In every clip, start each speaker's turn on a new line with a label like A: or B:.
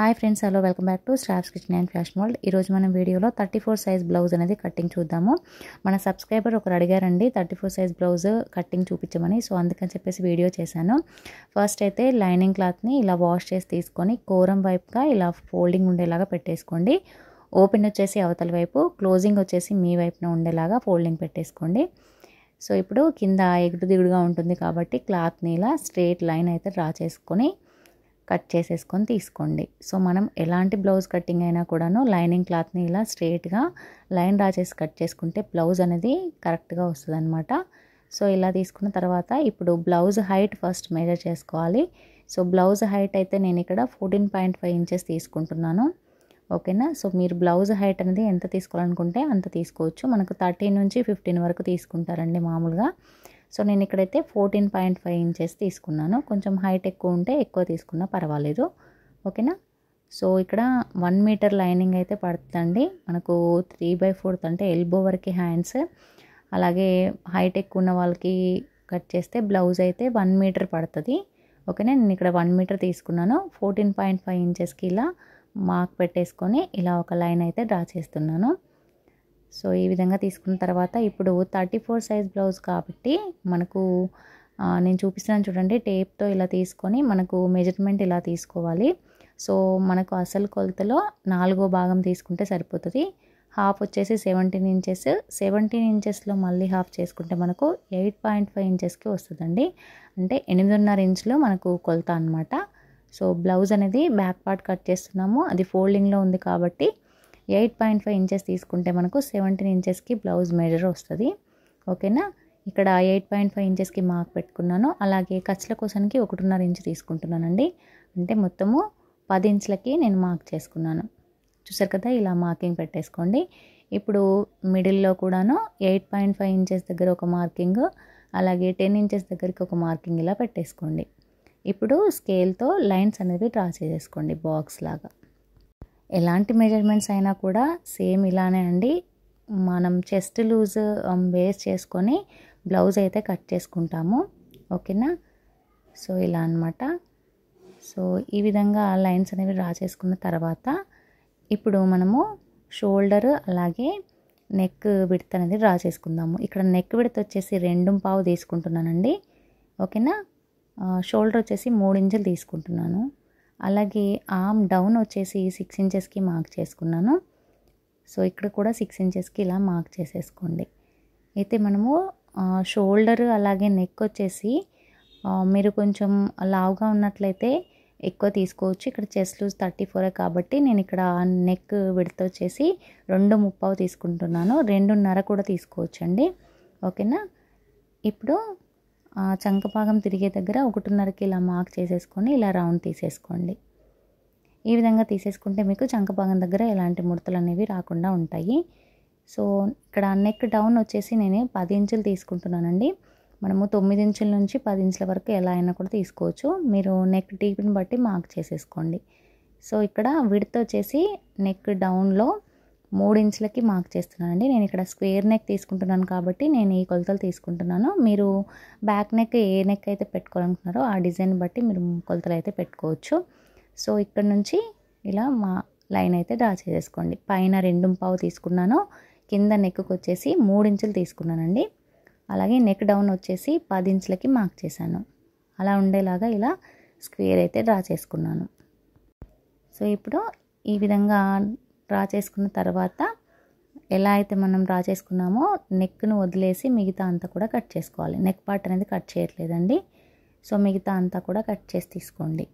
A: Hi friends, hello, welcome back to stars kitchen and fashion world. ఈరోజు మనం వీడియోలో 34 size blouse అనేది cutting చూద్దాము. మన సబ్స్క్రైబర్ ఒకరు అడిగారండి 34 సైజ్ బ్లౌజ్ కటింగ్ చూపించమని. సో అందుకని చెప్పేసి వీడియో చేశాను. ఫస్ట్ అయితే లైనింగ్ క్లాత్ని ఇలా వాష్ చేసి తీసుకొని కోరం వైపుగా ఇలా ఫోల్డింగ్ ఉండేలాగా పెట్టేసుకోండి. ఓపెన్ వచ్చేసి అవతల వైపు, క్లోజింగ్ వచ్చేసి మీ వైపున ఉండేలాగా ఫోల్డింగ్ పెట్టేసుకోండి. సో ఇప్పుడు కింద ఎగుడు దిగుడుగా ఉంటుంది కాబట్టి క్లాత్ని ఇలా స్ట్రేట్ లైన్ అయితే డ్రా చేసుకొని కట్ చేసేసుకొని తీసుకోండి. సో మనం ఎలాంటి బ్లౌజ్ కటింగ్ అయినా కూడాను లైనింగ్ క్లాత్ని ఇలా స్ట్రేట్గా లైన్ డ్రా చేసి కట్ చేసుకుంటే బ్లౌజ్ అనేది కరెక్ట్గా వస్తుంది అనమాట. సో ఇలా తీసుకున్న తర్వాత ఇప్పుడు బ్లౌజ్ హైట్ ఫస్ట్ మెజర్ చేసుకోవాలి. సో బ్లౌజ్ హైట్ అయితే నేను ఇక్కడ 14.5 ఇంచెస్ తీసుకుంటున్నాను. ఓకేనా. సో మీరు బ్లౌజ్ హైట్ అనేది ఎంత తీసుకోవాలనుకుంటే అంత తీసుకోవచ్చు. మనకు 13 నుంచి 15 వరకు తీసుకుంటారండి మామూలుగా. సో నేను ఇక్కడైతే 14.5 ఇంచెస్ తీసుకున్నాను. కొంచెం హైట్ ఎక్కువ ఉంటే ఎక్కువ తీసుకున్నా పర్వాలేదు. ఓకేనా. సో ఇక్కడ 1 మీటర్ లైనింగ్ అయితే పడుతుందండి మనకు. 3/4 అంటే ఎల్బో వరకు హ్యాండ్స్, అలాగే హైట్ ఎక్కువ ఉన్న వాళ్ళకి కట్ చేస్తే బ్లౌజ్ అయితే 1 మీటర్ పడుతుంది. ఓకేనా. నేను ఇక్కడ 1 మీటర్ తీసుకున్నాను. 14.5 ఇంచెస్కి ఇలా మార్క్ పెట్టేసుకొని ఇలా ఒక లైన్ అయితే డ్రా చేస్తున్నాను. సో ఈ విధంగా తీసుకున్న తర్వాత ఇప్పుడు 34 సైజ్ బ్లౌజ్ కాబట్టి మనకు నేను చూపిస్తున్నాను చూడండి. టేప్తో ఇలా తీసుకొని మనకు మెజర్మెంట్ ఇలా తీసుకోవాలి. సో మనకు అసలు కొలతలో 4వ భాగం తీసుకుంటే సరిపోతుంది. హాఫ్ వచ్చేసి 17 ఇంచెస్. 17 ఇంచెస్లో మళ్ళీ హాఫ్ చేసుకుంటే మనకు 8.5 ఇంచెస్కి వస్తుందండి. అంటే 8.5 ఇంచులు మనకు కొలత అనమాట. సో బ్లౌజ్ అనేది బ్యాక్ పార్ట్ కట్ చేస్తున్నాము, అది ఫోల్డింగ్లో ఉంది కాబట్టి 8.5 ఇంచెస్ తీసుకుంటే మనకు 17 ఇంచెస్కి బ్లౌజ్ మెజర్ వస్తుంది. ఓకేనా. ఇక్కడ 8.5 ఇంచెస్కి మార్క్ పెట్టుకున్నాను. అలాగే ఖర్చుల కోసానికి 1.5 ఇంచు తీసుకుంటున్నానండి. అంటే మొత్తము 10 ఇంచులకి నేను మార్క్ చేసుకున్నాను. చూసారు కదా, ఇలా మార్కింగ్ పెట్టేసుకోండి. ఇప్పుడు మిడిల్లో కూడాను 8.5 ఇంచెస్ దగ్గర ఒక మార్కింగ్, అలాగే 10 ఇంచెస్ దగ్గరికి ఒక మార్కింగ్ ఇలా పెట్టేసుకోండి. ఇప్పుడు స్కేల్తో లైన్స్ అనేవి డ్రా చేసేసుకోండి బాక్స్ లాగా. ఎలాంటి మెజర్మెంట్స్ అయినా కూడా సేమ్ ఇలానే అండి. మనం చెస్ట్ లూజ్ బేస్ చేసుకొని బ్లౌజ్ అయితే కట్ చేసుకుంటాము. ఓకేనా. సో ఇలా అనమాట. సో ఈ విధంగా లైన్స్ అనేవి డ్రా చేసుకున్న తర్వాత ఇప్పుడు మనము షోల్డర్ అలాగే నెక్ విడ్త్ అనేది డ్రా చేసుకుందాము. ఇక్కడ నెక్ విడ్త్ వచ్చేసి 2.5 తీసుకుంటున్నానండి. ఓకేనా. షోల్డర్ వచ్చేసి 3 ఇంచులు తీసుకుంటున్నాను. అలాగే ఆర్మ్ డౌన్ వచ్చేసి 6 ఇంచెస్కి మార్క్ చేసుకున్నాను. సో ఇక్కడ కూడా 6 ఇంచెస్కి ఇలా మార్క్ చేసేసుకోండి. అయితే మనము షోల్డర్ అలాగే నెక్ వచ్చేసి మీరు కొంచెం లావుగా ఉన్నట్లయితే ఎక్కువ తీసుకోవచ్చు. ఇక్కడ చెస్ట్ లూజ్ 34 కాబట్టి నేను ఇక్కడ నెక్ విడ్త్ వచ్చేసి 2.5 తీసుకుంటున్నాను. 2.5 కూడా తీసుకోవచ్చండి. ఓకేనా. ఇప్పుడు చంక భాగం తిరిగే దగ్గర 1.5కి ఇలా మార్క్ చేసేసుకొని ఇలా రౌండ్ తీసేసుకోండి. ఈ విధంగా తీసేసుకుంటే మీకు చంక భాగం దగ్గర ఎలాంటి ముడతలు అనేవి రాకుండా ఉంటాయి. సో ఇక్కడ నెక్ డౌన్ వచ్చేసి నేను 10 ఇంచులు తీసుకుంటున్నానండి. మనము 9 ఇంచుల నుంచి 10 ఇంచుల వరకు ఎలా అయినా కూడా తీసుకోవచ్చు. మీరు నెక్ డీప్ని బట్టి మార్క్ చేసేసుకోండి. సో ఇక్కడ విడ్త్ వచ్చేసి నెక్ డౌన్లో 3 ఇంచులకి మార్క్ చేస్తున్నానండి. నేను ఇక్కడ స్క్వేర్ నెక్ తీసుకుంటున్నాను కాబట్టి నేను ఈ కొలతలు తీసుకుంటున్నాను. మీరు బ్యాక్ నెక్ ఏ నెక్ అయితే పెట్టుకోవాలనుకుంటున్నారో ఆ డిజైన్ బట్టి మీరు కొలతలు అయితే పెట్టుకోవచ్చు. సో ఇక్కడ నుంచి ఇలా మా లైన్ అయితే డ్రా చేసేసుకోండి. పైన 2.5 తీసుకున్నాను, కింద నెక్కి వచ్చేసి 3 ఇంచులు తీసుకున్నానండి. అలాగే నెక్ డౌన్ వచ్చేసి 10 ఇంచులకి మార్క్ చేశాను. అలా ఉండేలాగా ఇలా స్క్వేర్ అయితే డ్రా చేసుకున్నాను. సో ఇప్పుడు ఈ విధంగా డ్రా చేసుకున్న తర్వాత ఎలా అయితే మనం డ్రా చేసుకున్నామో నెక్ను వదిలేసి మిగతా అంతా కూడా కట్ చేసుకోవాలి. నెక్ పార్ట్ అనేది కట్ చేయట్లేదండి. సో మిగతా అంతా కూడా కట్ చేసి తీసుకోండి.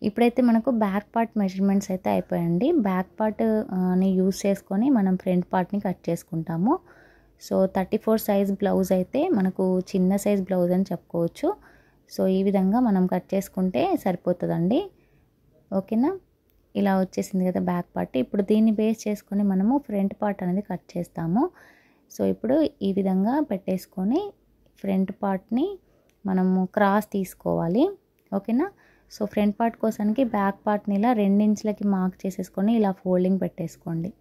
A: ఇప్పుడైతే మనకు బ్యాక్ పార్ట్ మెజర్మెంట్స్ అయితే అయిపోయాయండి. బ్యాక్ పార్ట్ని యూజ్ చేసుకొని మనం ఫ్రంట్ పార్ట్ని కట్ చేసుకుంటాము. సో 34 సైజ్ బ్లౌజ్ అయితే మనకు చిన్న సైజ్ బ్లౌజ్ అని చెప్పుకోవచ్చు. సో ఈ విధంగా మనం కట్ చేసుకుంటే సరిపోతుందండి. ఓకేనా. ఇలా వచ్చేసింది కదా బ్యాక్ పార్ట్. ఇప్పుడు దీన్ని బేస్ చేసుకొని మనము ఫ్రంట్ పార్ట్ అనేది కట్ చేస్తాము. సో ఇప్పుడు ఈ విధంగా పెట్టేసుకొని ఫ్రంట్ పార్ట్ని మనము క్రాస్ తీసుకోవాలి. ఓకేనా. సో ఫ్రంట్ పార్ట్ కోసానికి బ్యాక్ పార్ట్ని ఇలా 2 ఇంచులకి మార్క్ చేసేసుకొని ఇలా ఫోల్డింగ్ పెట్టేసుకోండి.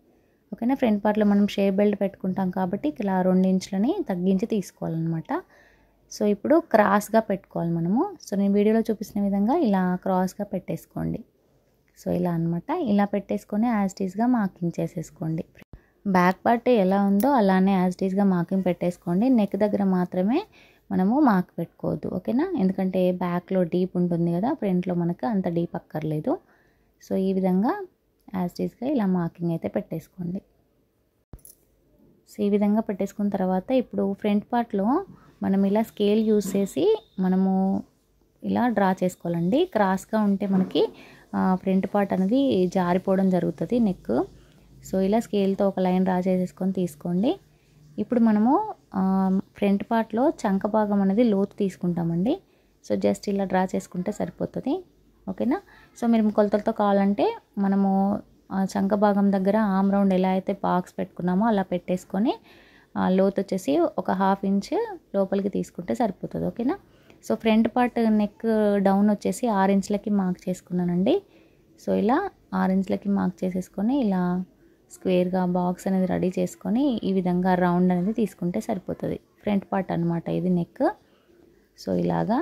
A: ఓకేనా. ఫ్రంట్ పార్ట్లో మనం షేప్ బెల్ట్ పెట్టుకుంటాం కాబట్టి ఇలా 2 ఇంచులని తగ్గించి తీసుకోవాలన్నమాట. సో ఇప్పుడు క్రాస్గా పెట్టుకోవాలి మనము. సో నేను వీడియోలో చూపిస్తున్న విధంగా ఇలా క్రాస్గా పెట్టేసుకోండి. సో ఇలా అనమాట. ఇలా పెట్టేసుకొని యాజ్ ఇట్ ఈస్గా మార్కింగ్ చేసేసుకోండి. బ్యాక్ పార్ట్ ఎలా ఉందో అలానే యాజ్ ఇట్ ఈస్గా మార్కింగ్ పెట్టేసుకోండి. నెక్ దగ్గర మాత్రమే మనము మార్క్ పెట్టుకోవద్దు, ఓకేనా? ఎందుకంటే బ్యాక్లో డీప్ ఉంటుంది కదా, ఫ్రంట్లో మనకు అంత డీప్ అక్కర్లేదు. సో ఈ విధంగా యాజ్ ఇట్ ఈస్గా ఇలా మార్కింగ్ అయితే పెట్టేసుకోండి. సో ఈ విధంగా పెట్టేసుకున్న తర్వాత ఇప్పుడు ఫ్రంట్ పార్ట్లో మనం ఇలా స్కేల్ యూజ్ చేసి మనము ఇలా డ్రా చేసుకోవాలండి. క్రాస్గా ఉంటే మనకి ఫ్రంట్ పార్ట్ అనేది జారిపోవడం జరుగుతుంది నెక్. సో ఇలా స్కేల్తో ఒక లైన్ డ్రా చేసేసుకొని తీసుకోండి. ఇప్పుడు మనము ఫ్రంట్ పార్ట్లో చంక భాగం అనేది లోతు తీసుకుంటామండి. సో జస్ట్ ఇలా డ్రా చేసుకుంటే సరిపోతుంది, ఓకేనా? సో మీరు కొలతలతో కావాలంటే మనము చంక భాగం దగ్గర ఆమ్ రౌండ్ ఎలా అయితే బాక్స్ పెట్టుకున్నామో అలా పెట్టేసుకొని లోతు వచ్చేసి ఒక 1/2 ఇంచ్ లోపలికి తీసుకుంటే సరిపోతుంది, ఓకేనా? So front part neck down వచ్చేసి 6 ఇంచులకి మార్క్ చేసుకున్నానండి. సో ఇలా 6 ఇంచులకి మార్క్ చేసేసుకొని ఇలా స్క్వేర్గా బాక్స్ అనేది రెడీ చేసుకొని ఈ విధంగా రౌండ్ అనేది తీసుకుంటే సరిపోతుంది. ఫ్రంట్ పార్ట్ అనమాట ఇది నెక్. సో ఇలాగా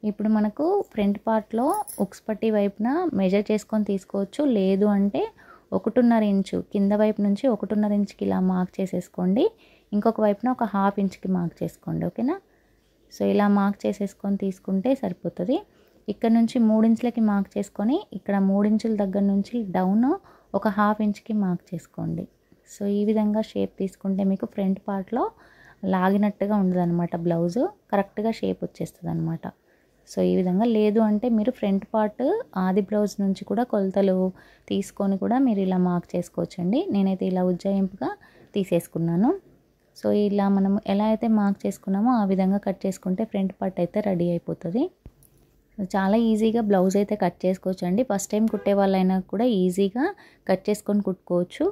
A: ఇప్పుడు మనకు ఫ్రంట్ పార్ట్లో ఉక్స్ పట్టి వైపున మెజర్ చేసుకొని తీసుకోవచ్చు. లేదు అంటే 1.5 ఇంచు కింద వైపు నుంచి 1.5 ఇంచుకి ఇలా మార్క్ చేసేసుకోండి. ఇంకొక వైపున ఒక 1/2 ఇంచుకి మార్క్ చేసుకోండి, ఓకేనా? సో ఇలా మార్క్ చేసేసుకొని తీసుకుంటే సరిపోతుంది. ఇక్కడ నుంచి 3 ఇంచులకి మార్క్ చేసుకొని ఇక్కడ 3 ఇంచుల దగ్గర నుంచి డౌన్ ఒక 1/2 ఇంచుకి మార్క్ చేసుకోండి. సో ఈ విధంగా షేప్ తీసుకుంటే మీకు ఫ్రంట్ పార్ట్లో లాగినట్టుగా ఉండదు అనమాట. బ్లౌజు కరెక్ట్గా షేప్ వచ్చేస్తుంది అనమాట. సో ఈ విధంగా. లేదు అంటే మీరు ఫ్రంట్ పార్ట్ ఆది బ్లౌజ్ నుంచి కూడా కొలతలు తీసుకొని కూడా మీరు ఇలా మార్క్ చేసుకోవచ్చండి. నేనైతే ఇలా ఉజ్జాయింపుగా తీసేసుకున్నాను. సో ఇలా మనం ఎలా అయితే మార్క్ చేసుకున్నామో ఆ విధంగా కట్ చేసుకుంటే ఫ్రంట్ పార్ట్ అయితే రెడీ అయిపోతుంది. చాలా ఈజీగా బ్లౌజ్ అయితే కట్ చేసుకోవచ్చు అండి. ఫస్ట్ టైం కుట్టే వాళ్ళైనా కూడా ఈజీగా కట్ చేసుకొని కుట్టుకోవచ్చు.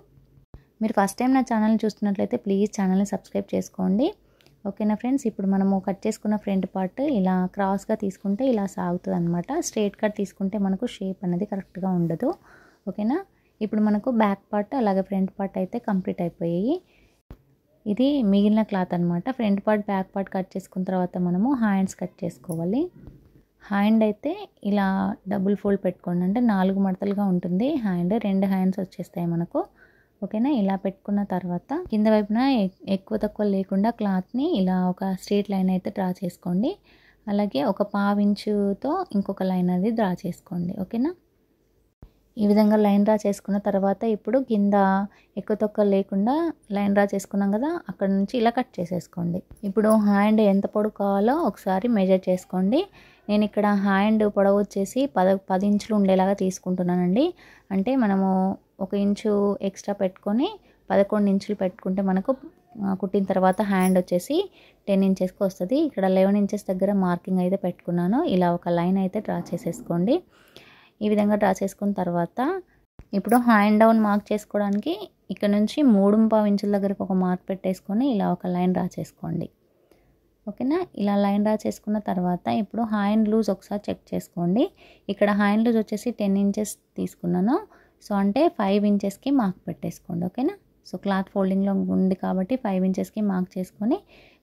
A: మీరు ఫస్ట్ టైం నా ఛానల్ని చూస్తున్నట్లయితే ప్లీజ్ ఛానల్ని సబ్స్క్రైబ్ చేసుకోండి, ఓకేనా ఫ్రెండ్స్? ఇప్పుడు మనము కట్ చేసుకున్న ఫ్రంట్ పార్ట్ ఇలా క్రాస్గా తీసుకుంటే ఇలా సాగుతుంది అనమాట. స్ట్రైట్ కట్ తీసుకుంటే మనకు షేప్ అనేది కరెక్ట్గా ఉండదు, ఓకేనా? ఇప్పుడు మనకు బ్యాక్ పార్ట్ అలాగే ఫ్రంట్ పార్ట్ అయితే కంప్లీట్ అయిపోయాయి. ఇది మిగిలిన క్లాత్ అనమాట. Front part back part cut చేసుకున్న తర్వాత మనము హ్యాండ్స్ కట్ చేసుకోవాలి. హ్యాండ్ అయితే ఇలా డబుల్ ఫోల్డ్ పెట్టుకోండి, అంటే 4 మడతలుగా ఉంటుంది హ్యాండ్. 2 హ్యాండ్స్ వచ్చేస్తాయి మనకు, ఓకేనా? ఇలా పెట్టుకున్న తర్వాత కింద వైపున ఎక్కువ తక్కువ లేకుండా క్లాత్ని ఇలా ఒక స్ట్రైట్ లైన్ అయితే డ్రా చేసుకోండి. అలాగే ఒక 1/2 ఇంచుతో ఇంకొక లైన్ అది డ్రా చేసుకోండి, ఓకేనా? ఈ విధంగా లైన్ డ్రా చేసుకున్న తర్వాత ఇప్పుడు కింద ఎక్కువ తక్కువ లేకుండా లైన్ డ్రా చేసుకున్నాం కదా, అక్కడ నుంచి ఇలా కట్ చేసేసుకోండి. ఇప్పుడు హ్యాండ్ ఎంత పొడవు కావాలో ఒకసారి మెజర్ చేసుకోండి. నేను ఇక్కడ హ్యాండ్ పొడవు వచ్చేసి 10 ఇంచులు ఉండేలాగా తీసుకుంటున్నానండి. అంటే మనము 1 ఇంచు ఎక్స్ట్రా పెట్టుకొని 11 ఇంచులు పెట్టుకుంటే మనకు కుట్టిన తర్వాత హ్యాండ్ వచ్చేసి 10 ఇంచెస్కి వస్తుంది. ఇక్కడ 11 ఇంచెస్ దగ్గర మార్కింగ్ అయితే పెట్టుకున్నాను. ఇలా ఒక లైన్ అయితే డ్రా చేసేసుకోండి. ఈ విధంగా డ్రా చేసుకున్న తర్వాత ఇప్పుడు హ్యాండ్ డౌన్ మార్క్ చేసుకోవడానికి ఇక్కడ నుంచి 3.5 ఇంచుల దగ్గరకు ఒక మార్క్ పెట్టేసుకొని ఇలా ఒక లైన్ డ్రా చేసుకోండి, ఓకేనా? ఇలా లైన్ డ్రా చేసుకున్న తర్వాత ఇప్పుడు హ్యాండ్ లూజ్ ఒకసారి చెక్ చేసుకోండి. ఇక్కడ హ్యాండ్ లూజ్ వచ్చేసి 10 ఇంచెస్ తీసుకున్నాను. సో అంటే 5 ఇంచెస్కి మార్క్ పెట్టేసుకోండి, ఓకేనా? సో క్లాత్ ఫోల్డింగ్లో ఉంది కాబట్టి 5 ఇంచెస్కి మార్క్ చేసుకొని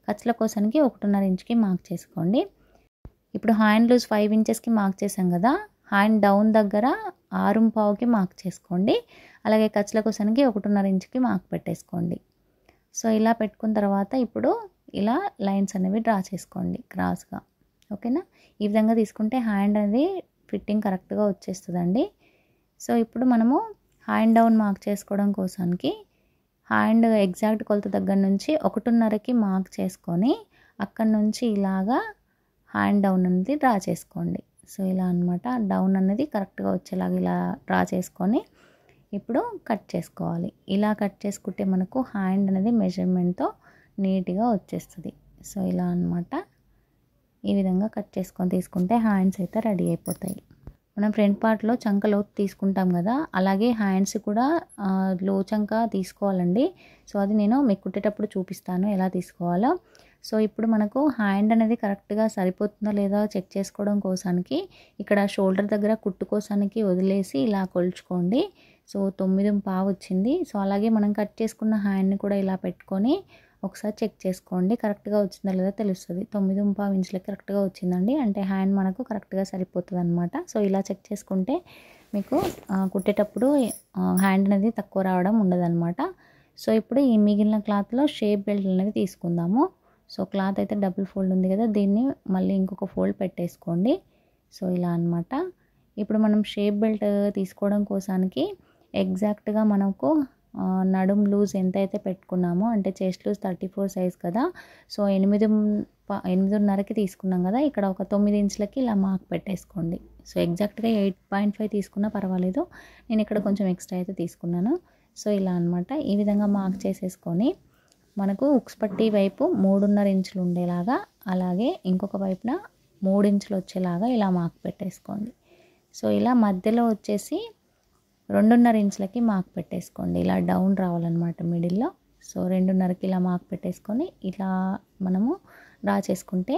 A: ఖర్చుల కోసానికి 1.5 ఇంచుకి మార్క్ చేసుకోండి. ఇప్పుడు హ్యాండ్ లూజ్ 5 ఇంచెస్కి మార్క్ చేసాం కదా, హ్యాండ్ డౌన్ దగ్గర 6.5కి మార్క్ చేసుకోండి. అలాగే ఖర్చుల కోసానికి 1.5 ఇంచుకి మార్క్ పెట్టేసుకోండి. సో ఇలా పెట్టుకున్న తర్వాత ఇప్పుడు ఇలా లైన్స్ అనేవి డ్రా చేసుకోండి క్రాస్గా, ఓకేనా? ఈ విధంగా తీసుకుంటే హ్యాండ్ అనేది ఫిట్టింగ్ కరెక్ట్గా వచ్చేస్తుందండి. సో ఇప్పుడు మనము హ్యాండ్ డౌన్ మార్క్ చేసుకోవడం కోసానికి హ్యాండ్ ఎగ్జాక్ట్ కొలత దగ్గర నుంచి 1.5కి మార్క్ చేసుకొని అక్కడ నుంచి ఇలాగా హ్యాండ్ డౌన్ అనేది డ్రా చేసుకోండి. సో ఇలా అనమాట. డౌన్ అనేది కరెక్ట్గా వచ్చేలాగా ఇలా డ్రా చేసుకొని ఇప్పుడు కట్ చేసుకోవాలి. ఇలా కట్ చేసుకుంటే మనకు హ్యాండ్ అనేది మెజర్మెంట్తో నీట్గా వచ్చేస్తుంది. సో ఇలా అనమాట. ఈ విధంగా కట్ చేసుకొని తీసుకుంటే హ్యాండ్స్ అయితే రెడీ అయిపోతాయి. మనం ఫ్రంట్ పార్ట్లో చంక లోతు తీసుకుంటాం కదా, అలాగే హ్యాండ్స్ కూడా లో చంక తీసుకోవాలండి. సో అది నేను మీకు కుట్టేటప్పుడు చూపిస్తాను ఎలా తీసుకోవాలో. సో ఇప్పుడు మనకు హ్యాండ్ అనేది కరెక్ట్గా సరిపోతుందా లేదా చెక్ చేసుకోవడం కోసానికి ఇక్కడ షోల్డర్ దగ్గర కుట్టు కోసానికి వదిలేసి ఇలా కొలుచుకోండి. సో 9.5 వచ్చింది. సో అలాగే మనం కట్ చేసుకున్న హ్యాండ్ని కూడా ఇలా పెట్టుకొని ఒకసారి చెక్ చేసుకోండి, కరెక్ట్గా వచ్చిందా లేదా తెలుస్తుంది. 9.5 ఇంచులకి కరెక్ట్గా వచ్చిందండి, అంటే హ్యాండ్ మనకు కరెక్ట్గా సరిపోతుంది అనమాట. సో ఇలా చెక్ చేసుకుంటే మీకు కుట్టేటప్పుడు హ్యాండ్ అనేది తక్కువ రావడం ఉండదన్నమాట. సో ఇప్పుడు ఈ మిగిలిన క్లాత్లో షేప్ బెల్ట్ అనేది తీసుకుందాము. సో క్లాత్ అయితే డబుల్ ఫోల్డ్ ఉంది కదా, దీన్ని మళ్ళీ ఇంకొక ఫోల్డ్ పెట్టేసుకోండి. సో ఇలా అనమాట. ఇప్పుడు మనం షేప్ బెల్ట్ తీసుకోవడం కోసానికి ఎగ్జాక్ట్గా మనకు నడుం లూజ్ ఎంతైతే పెట్టుకున్నామో, అంటే చెస్ట్ లూజ్ 34 సైజ్ కదా, సో 8.5కి తీసుకున్నాం కదా, ఇక్కడ ఒక 9 ఇంచులకి ఇలా మార్క్ పెట్టేసుకోండి. సో ఎగ్జాక్ట్గా 8.5 తీసుకున్నా పర్వాలేదు, నేను ఇక్కడ కొంచెం ఎక్స్ట్రా అయితే తీసుకున్నాను. సో ఇలా అనమాట. ఈ విధంగా మార్క్ చేసేసుకొని మనకు ఉక్స్ పట్టీ వైపు 3.5 ఇంచులు ఉండేలాగా, అలాగే ఇంకొక వైపున 3 ఇంచులు వచ్చేలాగా ఇలా మార్క్ పెట్టేసుకోండి. సో ఇలా మధ్యలో వచ్చేసి 2.5 ఇంచులకి మార్క్ పెట్టేసుకోండి. ఇలా డౌన్ రావాలన్నమాట మిడిల్లో. సో 2.5కి ఇలా మార్క్ పెట్టేసుకొని ఇలా మనము డ్రా చేసుకుంటే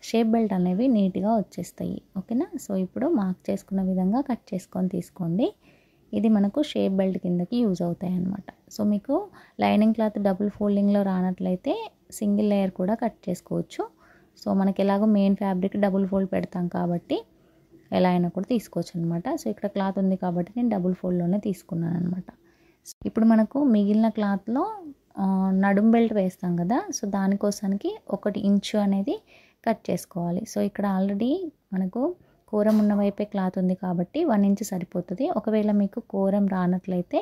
A: షేప్ బెల్ట్ అనేవి నీట్గా వచ్చేస్తాయి. ఓకేనా. సో ఇప్పుడు మార్క్ చేసుకున్న విధంగా కట్ చేసుకొని తీసుకోండి. ఇది మనకు షేప్ బెల్ట్ కిందకి యూజ్ అవుతాయి అన్నమాట. సో మీకు లైనింగ్ క్లాత్ డబుల్ ఫోల్డింగ్లో రానట్లయితే సింగిల్ లేయర్ కూడా కట్ చేసుకోవచ్చు. సో మనకి ఎలాగో మెయిన్ ఫ్యాబ్రిక్ డబుల్ ఫోల్డ్ పెడతాం కాబట్టి ఎలా అయినా కూడా తీసుకోవచ్చు అనమాట. సో ఇక్కడ క్లాత్ ఉంది కాబట్టి నేను డబుల్ ఫోల్డ్లోనే తీసుకున్నాను అనమాట. ఇప్పుడు మనకు మిగిలిన క్లాత్లో నడుం బెల్ట్ వేస్తాం కదా, సో దానికోసానికి 1 ఇంచు అనేది కట్ చేసుకోవాలి. సో ఇక్కడ ఆల్రెడీ మనకు కోరం ఉన్న వైపే క్లాత్ ఉంది కాబట్టి 1 ఇంచ్ సరిపోతుంది. ఒకవేళ మీకు కోరం రానట్లయితే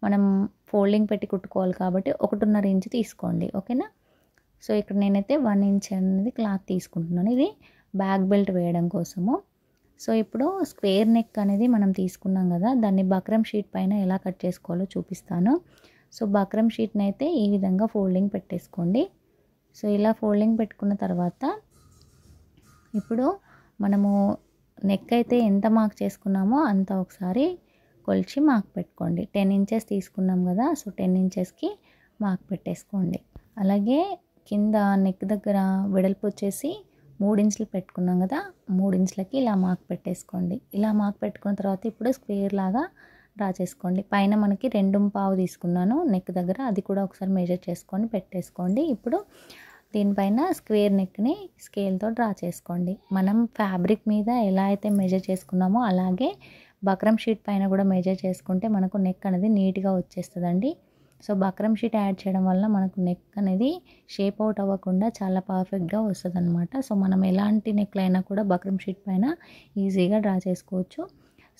A: మనం ఫోల్డింగ్ పెట్టి కుట్టుకోవాలి కాబట్టి 1.5 ఇంచ్ తీసుకోండి. ఓకేనా. సో ఇక్కడ నేనైతే 1 ఇంచ్ అనేది క్లాత్ తీసుకుంటున్నాను, ఇది బ్యాక్ బెల్ట్ వేయడం కోసము. సో ఇప్పుడు స్క్వేర్ నెక్ అనేది మనం తీసుకున్నాం కదా, దాన్ని బక్రమ్ షీట్ పైన ఎలా కట్ చేసుకోవాలో చూపిస్తాను. సో బక్రమ్ షీట్ని అయితే ఈ విధంగా ఫోల్డింగ్ పెట్టేసుకోండి. సో ఇలా ఫోల్డింగ్ పెట్టుకున్న తర్వాత ఇప్పుడు మనము నెక్ అయితే ఎంత మార్క్ చేసుకున్నామో అంత ఒకసారి కొలిచి మార్క్ పెట్టుకోండి. 10 ఇంచెస్ తీసుకున్నాం కదా, సో 10 ఇంచెస్కి మార్క్ పెట్టేసుకోండి. అలాగే కింద నెక్ దగ్గర వెడల్పు వచ్చేసి 3 ఇంచులు పెట్టుకున్నాం కదా, 3 ఇంచులకి ఇలా మార్క్ పెట్టేసుకోండి. ఇలా మార్క్ పెట్టుకున్న తర్వాత ఇప్పుడు స్క్వేర్ లాగా డ్రా చేసుకోండి. పైన మనకి 2.5 తీసుకున్నాను నెక్ దగ్గర, అది కూడా ఒకసారి మెజర్ చేసుకొని పెట్టేసుకోండి. ఇప్పుడు దీనిపైన స్క్వేర్ నెక్ని స్కేల్తో డ్రా చేసుకోండి. మనం ఫ్యాబ్రిక్ మీద ఎలా అయితే మెజర్ చేసుకున్నామో అలాగే బక్రమ్ షీట్ పైన కూడా మెజర్ చేసుకుంటే మనకు నెక్ అనేది నీట్గా వచ్చేస్తుందండి. సో బక్రమ్ షీట్ యాడ్ చేయడం వల్ల మనకు నెక్ అనేది షేప్ అవుట్ అవ్వకుండా చాలా పర్ఫెక్ట్గా వస్తుంది అనమాట. సో మనం ఎలాంటి నెక్లైనా కూడా బక్రమ్ షీట్ పైన ఈజీగా డ్రా చేసుకోవచ్చు.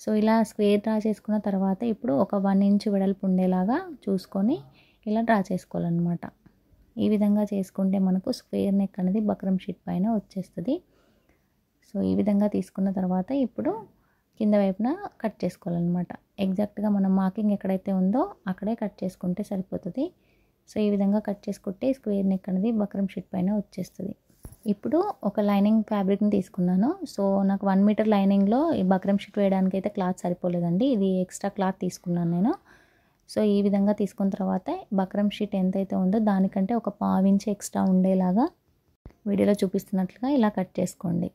A: సో ఇలా స్క్వేర్ డ్రా చేసుకున్న తర్వాత ఇప్పుడు ఒక 1 ఇంచ్ వెడల్పు ఉండేలాగా చూసుకొని ఇలా డ్రా చేసుకోవాలన్నమాట. ఈ విధంగా చేసుకుంటే మనకు స్క్వేర్ నెక్ అనేది బక్రమ్ షీట్ పైన వచ్చేస్తుంది. సో ఈ విధంగా తీసుకున్న తర్వాత ఇప్పుడు కింద వైపున కట్ చేసుకోవాలన్నమాట. ఎగ్జాక్ట్గా మనం మార్కింగ్ ఎక్కడైతే ఉందో అక్కడే కట్ చేసుకుంటే సరిపోతుంది. సో ఈ విధంగా కట్ చేసుకుంటే స్క్వేర్ నెక్ అనేది బక్రమ్ షీట్ పైన వచ్చేస్తుంది. ఇప్పుడు ఒక లైనింగ్ ఫ్యాబ్రిక్ని తీసుకున్నాను. సో నాకు 1 మీటర్ లైనింగ్లో ఈ బక్రమ్ షీట్ వేయడానికి అయితే క్లాత్ సరిపోలేదండి, ఇది ఎక్స్ట్రా క్లాత్ తీసుకున్నాను నేను. సో ఈ విధంగా తీసుకున్న తర్వాత బక్రమ్ షీట్ ఎంతైతే ఉందో దానికంటే ఒక 1/2 ఇంచ్ ఎక్స్ట్రా ఉండేలాగా వీడియోలో చూపిస్తున్నట్లుగా ఇలా కట్ చేసుకోండి.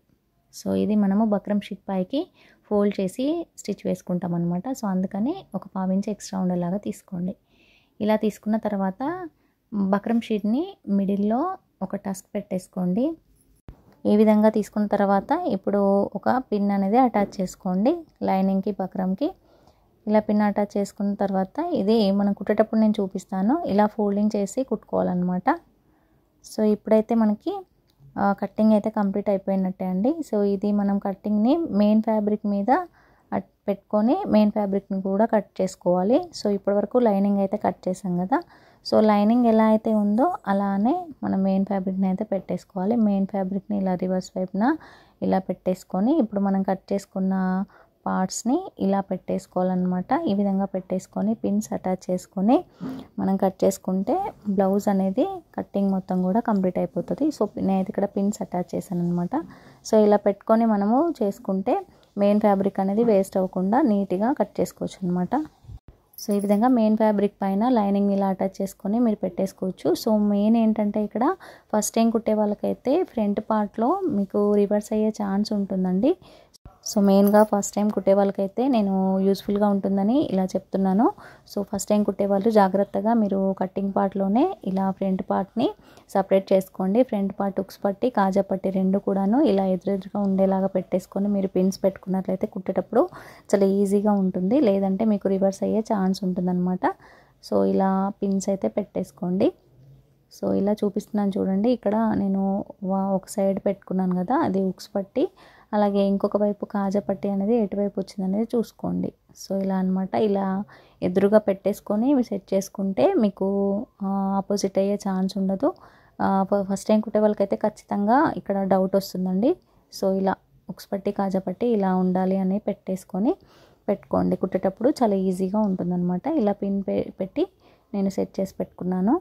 A: సో ఇది మనము బక్రమ్ షీట్ పైకి ఫోల్డ్ చేసి స్టిచ్ వేసుకుంటాం అనమాట. సో అందుకని ఒక 1/2 ఇంచ్ ఎక్స్ట్రా ఉండేలాగా తీసుకోండి. ఇలా తీసుకున్న తర్వాత బక్రమ్ షీట్ని మిడిల్లో ఒక టస్క్ పెట్టేసుకోండి. ఈ విధంగా తీసుకున్న తర్వాత ఇప్పుడు ఒక పిన్ అనేది అటాచ్ చేసుకోండి లైనింగ్కి బక్రమ్కి. ఇలా పిన్ అటాచ్ చేసుకున్న తర్వాత ఇది మనం కుట్టేటప్పుడు నేను చూపిస్తాను, ఇలా ఫోల్డింగ్ చేసి కుట్టుకోవాలన్నమాట. సో ఇప్పుడైతే మనకి కట్టింగ్ అయితే కంప్లీట్ అయిపోయినట్టే అండి. సో ఇది మనం కట్టింగ్ని మెయిన్ ఫ్యాబ్రిక్ మీద పెట్టుకొని మెయిన్ ఫ్యాబ్రిక్ని కూడా కట్ చేసుకోవాలి. సో ఇప్పటివరకు లైనింగ్ అయితే కట్ చేసాం కదా, సో లైనింగ్ ఎలా అయితే ఉందో అలానే మనం మెయిన్ ఫ్యాబ్రిక్ని అయితే పెట్టేసుకోవాలి. మెయిన్ ఫ్యాబ్రిక్ని ఇలా రివర్స్ వైపున ఇలా పెట్టేసుకొని ఇప్పుడు మనం కట్ చేసుకున్న పార్ట్స్ని ఇలా పెట్టేసుకోవాలన్నమాట. ఈ విధంగా పెట్టేసుకొని పిన్స్ అటాచ్ చేసుకొని మనం కట్ చేసుకుంటే బ్లౌజ్ అనేది కట్టింగ్ మొత్తం కూడా కంప్లీట్ అయిపోతుంది. సో నేనైతే ఇక్కడ పిన్స్ అటాచ్ చేశాను అనమాట. సో ఇలా పెట్టుకొని మనము చేసుకుంటే మెయిన్ ఫ్యాబ్రిక్ అనేది వేస్ట్ అవ్వకుండా నీట్గా కట్ చేసుకోవచ్చు అనమాట. సో ఈ విధంగా మెయిన్ ఫ్యాబ్రిక్ పైన లైనింగ్ ఇలా అటాచ్ చేసుకొని మీరు పెట్టేసుకోవచ్చు. సో మెయిన్ ఏంటంటే ఇక్కడ ఫస్ట్ టైం కుట్టే వాళ్ళకైతే ఫ్రంట్ పార్ట్లో మీకు రివర్స్ అయ్యే ఛాన్స్ ఉంటుందండి. సో మెయిన్గా ఫస్ట్ టైం కుట్టే వాళ్ళకైతే నేను యూస్ఫుల్గా ఉంటుందని ఇలా చెప్తున్నాను. సో ఫస్ట్ టైం కుట్టే వాళ్ళు జాగ్రత్తగా మీరు కట్టింగ్ పార్ట్లోనే ఇలా ఫ్రంట్ పార్ట్ని సపరేట్ చేసుకోండి. ఫ్రంట్ పార్ట్ ఉక్స్ పట్టి కాజా పట్టి రెండు కూడాను ఇలా ఎదురెదురుగా ఉండేలాగా పెట్టేసుకొని మీరు పిన్స్ పెట్టుకున్నట్లయితే కుట్టేటప్పుడు చాలా ఈజీగా ఉంటుంది. లేదంటే మీకు రివర్స్ అయ్యే ఛాన్స్ ఉంటుందన్నమాట. సో ఇలా పిన్స్ అయితే పెట్టేసుకోండి. సో ఇలా చూపిస్తున్నాను చూడండి. ఇక్కడ నేను ఒక సైడ్ పెట్టుకున్నాను కదా, అది ఉక్స్ పట్టి, అలాగే ఇంకొక వైపు కాజా పట్టి అనేది ఎటువైపు వచ్చింది అనేది చూసుకోండి. సో ఇలా అనమాట, ఇలా ఎదురుగా పెట్టేసుకొని సెట్ చేసుకుంటే మీకు ఆపోజిట్ అయ్యే ఛాన్స్ ఉండదు. ఫస్ట్ టైం కుట్టే వాళ్ళకైతే ఖచ్చితంగా ఇక్కడ డౌట్ వస్తుందండి. సో ఇలా ఉక్స్ పట్టి కాజా పట్టి ఇలా ఉండాలి అని పెట్టుకోండి. కుట్టేటప్పుడు చాలా ఈజీగా ఉంటుందన్నమాట. ఇలా పిన్ పెట్టి నేను సెట్ చేసి పెట్టుకున్నాను.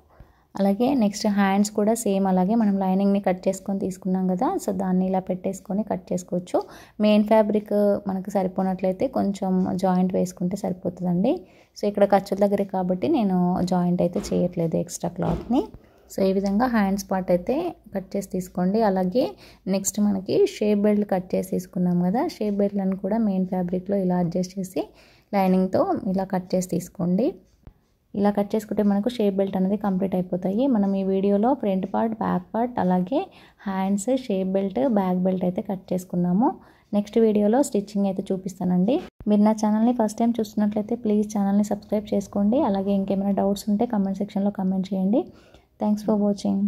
A: అలాగే నెక్స్ట్ హ్యాండ్స్ కూడా సేమ్ అలాగే మనం లైనింగ్ని కట్ చేసుకొని తీసుకున్నాం కదా, సో దాన్ని ఇలా పెట్టేసుకొని కట్ చేసుకోవచ్చు. మెయిన్ ఫ్యాబ్రిక్ మనకు సరిపోనట్లయితే కొంచెం జాయింట్ వేసుకుంటే సరిపోతుందండి. సో ఇక్కడ ఖర్చుల దగ్గరే కాబట్టి నేను జాయింట్ అయితే చేయట్లేదు ఎక్స్ట్రా క్లాత్ని. సో ఈ విధంగా హ్యాండ్స్ పార్ట్ అయితే కట్ చేసి తీసుకోండి. అలాగే నెక్స్ట్ మనకి షేప్ బెల్ట్ కట్ చేసి తీసుకున్నాం కదా, షేప్ బెల్ట్లను కూడా మెయిన్ ఫ్యాబ్రిక్లో ఇలా అడ్జస్ట్ చేసి లైనింగ్తో ఇలా కట్ చేసి తీసుకోండి. ఇలా కట్ చేసుకుంటే మనకు షేప్ బెల్ట్ అనేది కంప్లీట్ అయిపోతాయి. మనం ఈ వీడియోలో ఫ్రంట్ పార్ట్, బ్యాక్ పార్ట్, అలాగే hands, shape belt, back belt అయితే కట్ చేసుకున్నాము. నెక్స్ట్ వీడియోలో స్టిచ్చింగ్ అయితే చూపిస్తానండి. మీరు నా ఛానల్ని ఫస్ట్ టైం చూస్తున్నట్లయితే ప్లీజ్ ఛానల్ని సబ్స్క్రైబ్ చేసుకోండి. అలాగే ఇంకేమైనా డౌట్స్ ఉంటే కామెంట్ సెక్షన్లో కామెంట్ చేయండి. Thanks for watching.